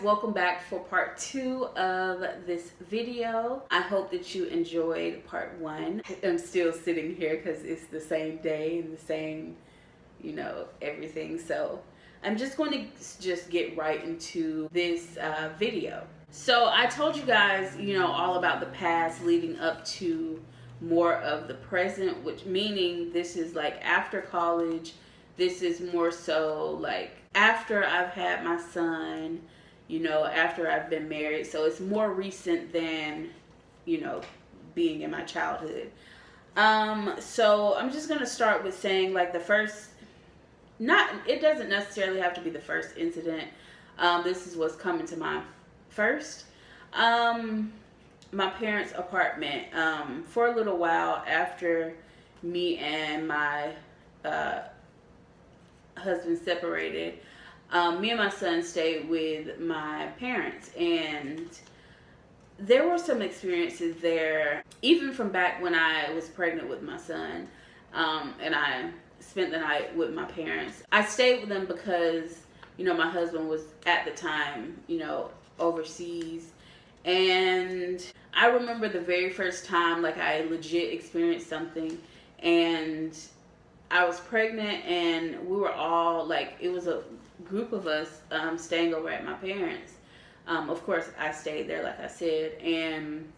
welcome back for part 2 of this video. I hope that you enjoyed part 1. I'm still sitting here because it's the same day and the same, everything. So I'm just going to get right into this video. So I told you guys, all about the past leading up to more of the present, which meaning this is like after college. This is more so like after I've had my son, after I've been married. So it's more recent than, being in my childhood. So I'm just going to start with saying like the first, it doesn't necessarily have to be the first incident. This is what's coming to mind first. My parents' apartment, for a little while after me and my husband separated, me and my son stayed with my parents, and there were some experiences there, even from back when I was pregnant with my son, and I spent the night with my parents. I stayed with them because, my husband was at the time, overseas. And I remember the very first time, like, I legit experienced something, and I was pregnant, and we were all, like, it was a group of us staying over at my parents'. Of course, I stayed there, like I said, and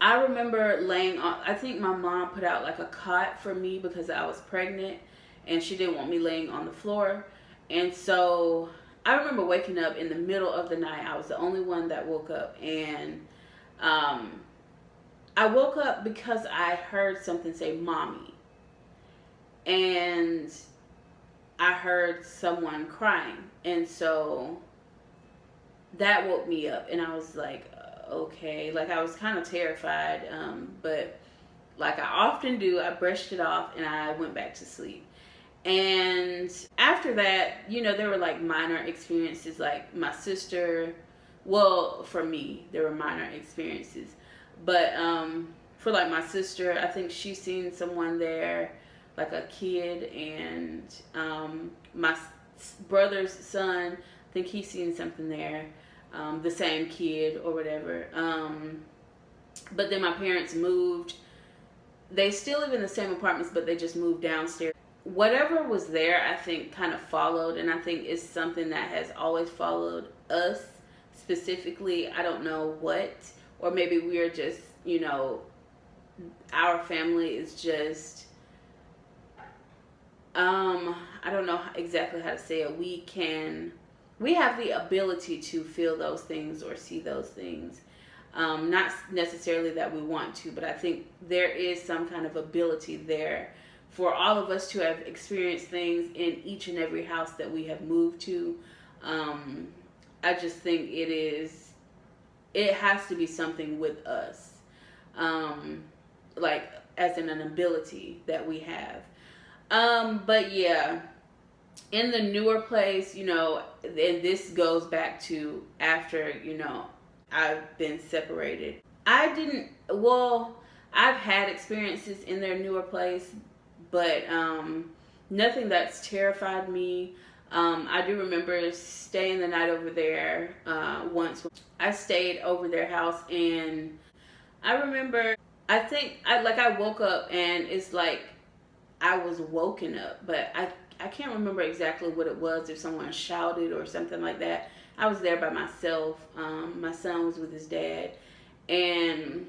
I remember laying on, I think my mom put out, like, a cot for me because I was pregnant, and she didn't want me laying on the floor. And so I remember waking up in the middle of the night. I was the only one that woke up, and I woke up because I heard something say "mommy," and I heard someone crying, and so that woke me up, and I was like, okay, like I was kind of terrified, but like I often do, I brushed it off and I went back to sleep. And after that, there were like minor experiences, like my sister, well, for me, there were minor experiences, but for like my sister, I think she's seen someone there, like a kid, and my brother's son, I think he's seen something there, the same kid or whatever. But then my parents moved. They still live in the same apartments, but they just moved downstairs. Whatever was there, I think, kind of followed, and I think it's something that has always followed us specifically. I don't know what, or maybe we're just, our family is just, I don't know exactly how to say it. We have the ability to feel those things or see those things. Not necessarily that we want to, but I think there is some kind of ability there for all of us to have experienced things in each and every house that we have moved to. I just think it has to be something with us, like as in an ability that we have. But yeah, in the newer place, and this goes back to after, I've been separated. I've had experiences in their newer place, but nothing that's terrified me. I do remember staying the night over there once. I stayed over their house, and I remember, I woke up, and it's like I was woken up, but I can't remember exactly what it was, if someone shouted or something like that. I was there by myself. My son was with his dad, and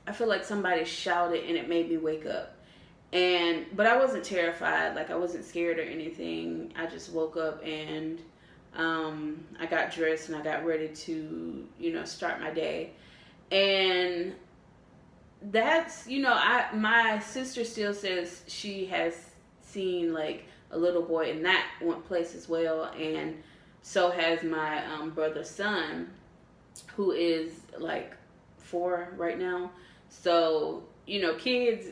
I feel like somebody shouted, and it made me wake up. But I wasn't terrified, like I wasn't scared or anything. I just woke up, and I got dressed, and I got ready to, start my day. And that's, my sister still says she has seen like a little boy in that one place as well, and so has my brother's son, who is like 4 right now. So, kids,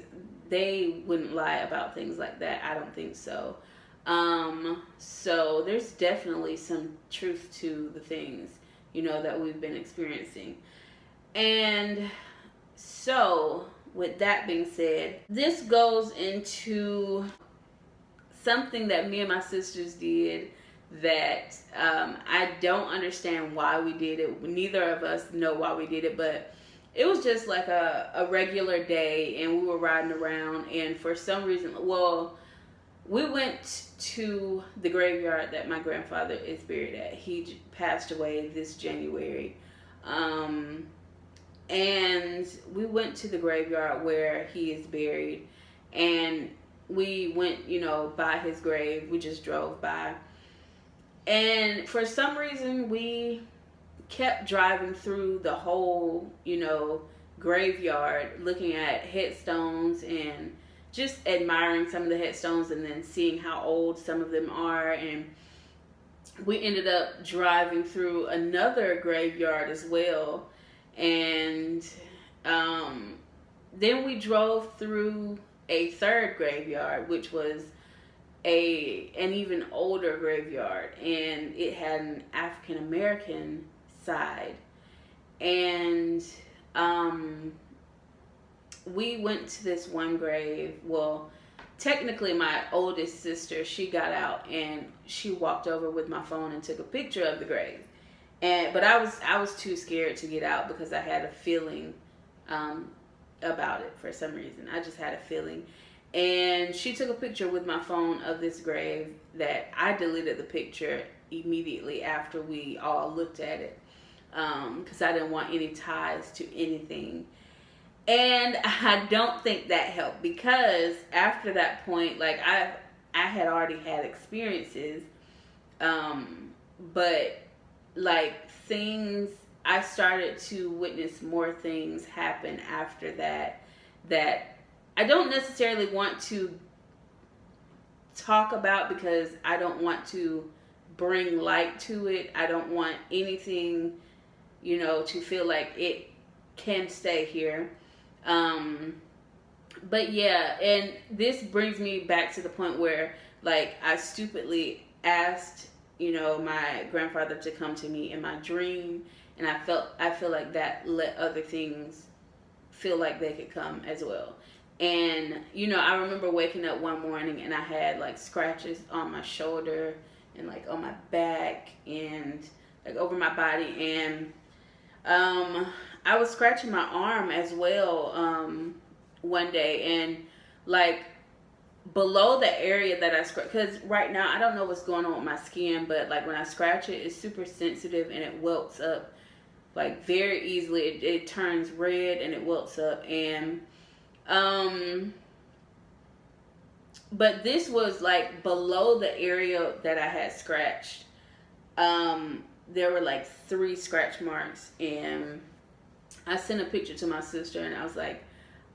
they wouldn't lie about things like that. I don't think so. So there's definitely some truth to the things, that we've been experiencing. And so with that being said, this goes into something that me and my sisters did that I don't understand why we did it. Neither of us know why we did it, but it was just like a regular day, and we were riding around, and for some reason, well, we went to the graveyard that my grandfather is buried at. He passed away this January. And we went to the graveyard where he is buried, and we went, by his grave. We just drove by. And for some reason, we kept driving through the whole, graveyard, looking at headstones and just admiring some of the headstones, and then seeing how old some of them are. And we ended up driving through another graveyard as well. And then we drove through a third graveyard, which was an even older graveyard, and it had an African American side. And we went to this one grave. Well, technically my oldest sister, she got out and she walked over with my phone and took a picture of the grave. But I was too scared to get out because I had a feeling about it for some reason. I just had a feeling. And she took a picture with my phone of this grave that I deleted the picture immediately after we all looked at it, because I didn't want any ties to anything. And I don't think that helped, because after that point, like, I had already had experiences, but like I started to witness more things happen after that I don't necessarily want to talk about, because I don't want to bring light to it. I don't want anything, to feel like it can stay here. But yeah, and this brings me back to the point where, like, I stupidly asked, my grandfather to come to me in my dream, and I feel like that let other things feel like they could come as well. And I remember waking up one morning and I had like scratches on my shoulder and like on my back and like over my body, and I was scratching my arm as well one day, and like below the area that I scratch, because right now I don't know what's going on with my skin, but like when I scratch it, it's super sensitive and it welts up like very easily. It turns red and it welts up, and but this was like below the area that I had scratched. There were like 3 scratch marks, and I sent a picture to my sister and I was like,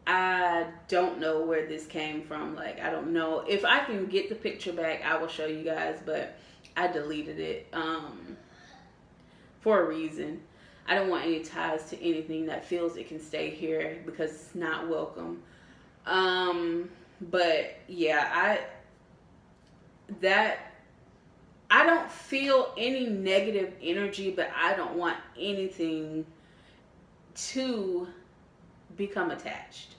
I don't know where this came from. Like, I don't know. If I can get the picture back, I will show you guys, but I deleted it for a reason. I don't want any ties to anything that feels it can stay here, because it's not welcome. But yeah, I don't feel any negative energy, but I don't want anything to become attached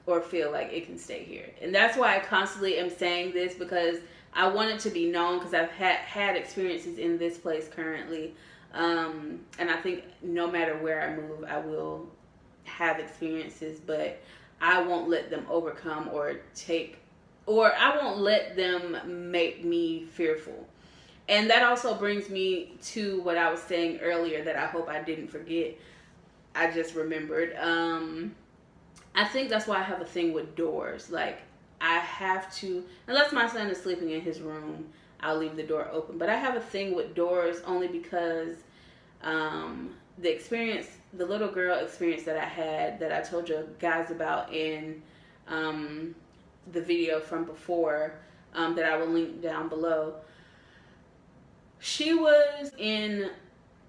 or feel like it can stay here. And that's why I constantly am saying this, because I want it to be known, because I've had experiences in this place currently. And I think no matter where I move, I will have experiences, but I won't let them overcome or I won't let them make me fearful. And that also brings me to what I was saying earlier that I hope I didn't forget. I just remembered. I think that's why I have a thing with doors. Like, I have to, unless my son is sleeping in his room, I'll leave the door open. But I have a thing with doors only because the little girl experience that I had, that I told you guys about in the video from before, that I will link down below. She was in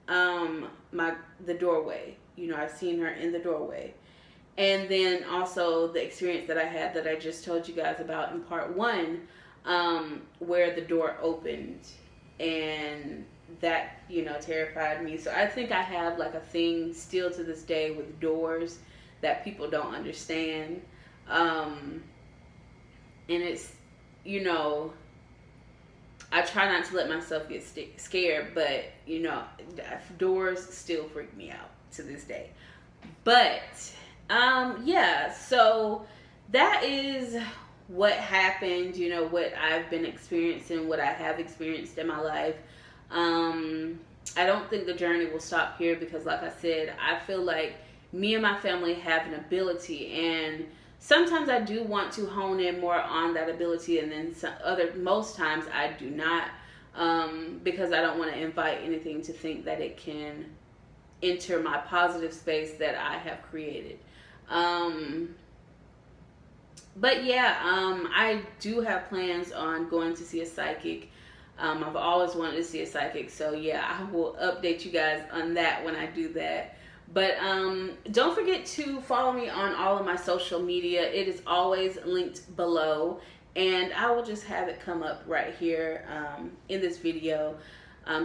the doorway. I've seen her in the doorway. And then also the experience that I had that I just told you guys about in part 1, where the door opened, and that, terrified me. So I think I have like a thing still to this day with doors that people don't understand. And it's, I try not to let myself get scared, but you know, doors still freak me out to this day. But yeah, so that is what happened, you know, what I've been experiencing, what I have experienced in my life. I don't think the journey will stop here because, like I said, I feel like me and my family have an ability, and sometimes I do want to hone in more on that ability, and then most times I do not, because I don't want to invite anything to think that it can enter my positive space that I have created. But yeah, I do have plans on going to see a psychic. I've always wanted to see a psychic, so yeah, I will update you guys on that when I do that. But don't forget to follow me on all of my social media. It is always linked below, and I will just have it come up right here in this video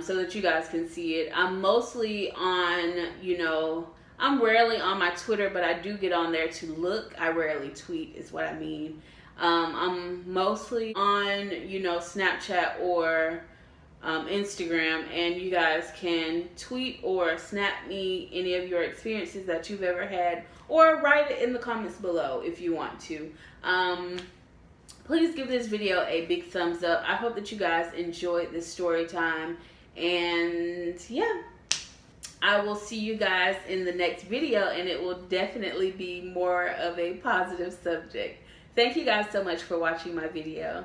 so that you guys can see it. I'm mostly on, you know, I'm rarely on my Twitter, but I do get on there to look. I rarely tweet is what I mean. I'm mostly on, you know, Snapchat or Instagram, and you guys can tweet or snap me any of your experiences that you've ever had, or write it in the comments below if you want to. Please give this video a big thumbs up. I hope that you guys enjoyed this story time, and yeah, I will see you guys in the next video, and it will definitely be more of a positive subject. Thank you guys so much for watching my video.